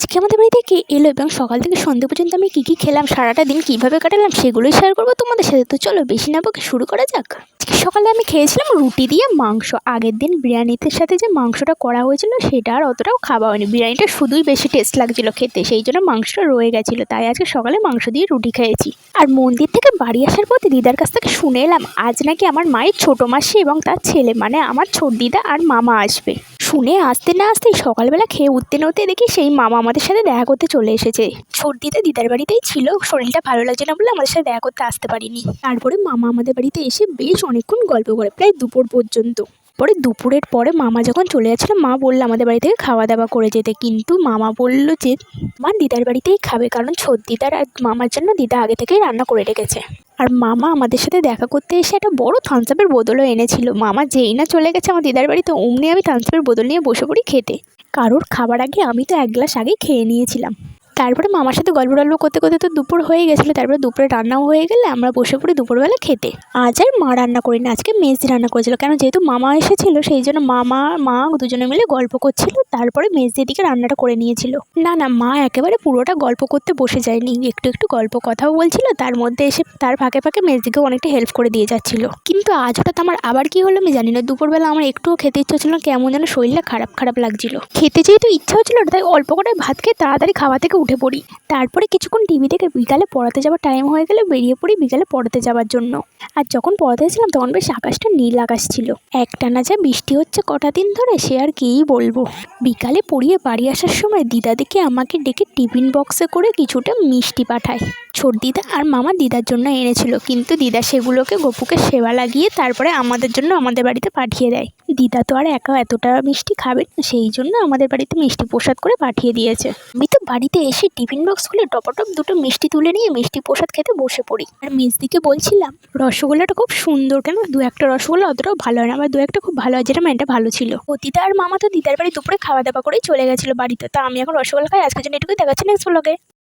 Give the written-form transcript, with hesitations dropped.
আজকে আমাদের বাড়িতে কে এলো এবং সকাল থেকে সন্ধ্যে পর্যন্ত আমি কী কী খেলাম, সারাটা দিন কীভাবে কাটালাম সেগুলোই শেয়ার করবো তোমাদের সাথে। তো চলো বেশি না বকে শুরু করা যাক। আজকে সকালে আমি খেয়েছিলাম রুটি দিয়ে মাংস। আগের দিন বিরিয়ানির সাথে যে মাংসটা করা হয়েছিল সেটা আর অতটাও খাওয়া হয়নি, বিরিয়ানিটা শুধুই বেশি টেস্ট লাগছিল খেতে, সেই জন্য মাংসটা রয়ে গেছিলো, তাই আজকে সকালে মাংস দিয়ে রুটি খেয়েছি। আর মন্দির থেকে বাড়ি আসার পথে দিদার কাছ থেকে শুনে এলাম আজ নাকি আমার মায়ের ছোটো মাসি এবং তার ছেলে মানে আমার ছোট দিদা আর মামা আসবে। শুনে আসতে না আসতেই সকালবেলা খেয়ে উঠতে না উঠতে দেখি সেই মামা আমাদের সাথে দেখা করতে চলে এসেছে। ছোট দিদা দিদার বাড়িতেই ছিল, শরীরটা ভালো লাগছে না বলে আমাদের সাথে দেখা করতে আসতে পারিনি। তারপরে মামা আমাদের বাড়িতে এসে বেশ অনেকক্ষণ গল্প করে, প্রায় দুপুর পর্যন্ত। পরে দুপুরের পরে মামা যখন চলে যাচ্ছিল মা বললো আমাদের বাড়ি থেকে খাওয়া দাওয়া করে যেতে, কিন্তু মামা বললো যে মা দিদার বাড়িতেই খাবে, কারণ ছোট দিদার আর মামার জন্য দিদা আগে থেকেই রান্না করে রেখেছে। আর মামা আমাদের সাথে দেখা করতে এসে একটা বড় থামস আপের বোতলও এনেছিল। মামা যেই না চলে গেছে আমার দিদার বাড়িতে অমনি আমি থামস আপের বোতল নিয়ে বসে পড়ি খেতে। কারোর খাবার আগে আমি তো এক গ্লাস আগেই খেয়ে নিয়েছিলাম। তারপরে মামার সাথে গল্প টল্প করতে করতে তো দুপুর হয়ে গেছিলো, তারপরে দুপুরে রান্নাও হয়ে গেলে আমরা বসে পড়ি দুপুরবেলা খেতে। আজ আর মা রান্না করিনি, আজকে মেজদি রান্না করেছিল, কেন যেহেতু মামা এসেছিলো সেই জন্য মা দুজনে মিলে গল্প করছিল, তারপরে মেজদির দিকে রান্নাটা করে নিয়েছিল। না না, মা একেবারে পুরোটা গল্প করতে বসে যায়নি, একটু একটু গল্প কথাও বলছিল, তার মধ্যে এসে তার ফাঁকে ফাঁকে মেজদিকেও অনেকটা হেল্প করে দিয়ে যাচ্ছিল। কিন্তু আজ হঠাৎ আমার আবার কি হলো আমি জানি না, দুপুরবেলা আমার একটুও খেতে ইচ্ছা ছিল না, কেমন যেন শরীরটা খারাপ খারাপ লাগছিল। খেতে যেহেতু ইচ্ছা হচ্ছিল না তাই অল্প করে ভাত খেয়ে তাড়াতাড়ি খাওয়া থেকে উঠে পড়ি। তারপরে কিছুক্ষণ টিভি থেকে বিকালে পড়াতে যাওয়ার টাইম হয়ে গেলে বেরিয়ে পড়ি বিকালে পড়াতে যাওয়ার জন্য। আর যখন পড়াতে গেছিলাম তখন বেশ আকাশটা নীল আকাশ ছিল, একটানা যা বৃষ্টি হচ্ছে কটা দিন ধরে সে আর কীই বলবো। বিকালে পড়িয়ে বাড়ি আসার সময় দিদা দেখে আমাকে ডেকে টিফিন বক্সে করে কিছুটা মিষ্টি পাঠায়। ছোট দিদা আর মামা দিদার জন্য এনেছিল, কিন্তু দিদা সেগুলোকে গপুকে সেবা লাগিয়ে তারপরে আমাদের জন্য আমাদের বাড়িতে পাঠিয়ে দেয়। দিদা তো আর একা এতটা মিষ্টি খাবে না, সেই জন্য আমাদের বাড়িতে মিষ্টি প্রসাদ করে পাঠিয়ে দিয়েছে। আমি তো বাড়িতে এসে টিফিন বক্স খুলে টপাটপ দুটো মিষ্টি তুলে নিয়ে মিষ্টি প্রসাদ খেতে বসে পড়ি। আর মেজদিকে বলছিলাম রসগোল্লাটা খুব সুন্দর, কেন দু একটা রসগোল্লা অতটাও ভালো হয় না, আবার দু একটা খুব ভালো হয়, যেটা এটা ভালো ছিল। ও দিদা আর মামা তো দিদার বাড়ি দুপুরে খাওয়া দাওয়া করেই চলে গেছিলো বাড়িতে, তা আমি এখন রসগোল্লা খাই। আজকের জন্য এটুকুই, দেখাচ্ছি নেক্সট ব্লগে।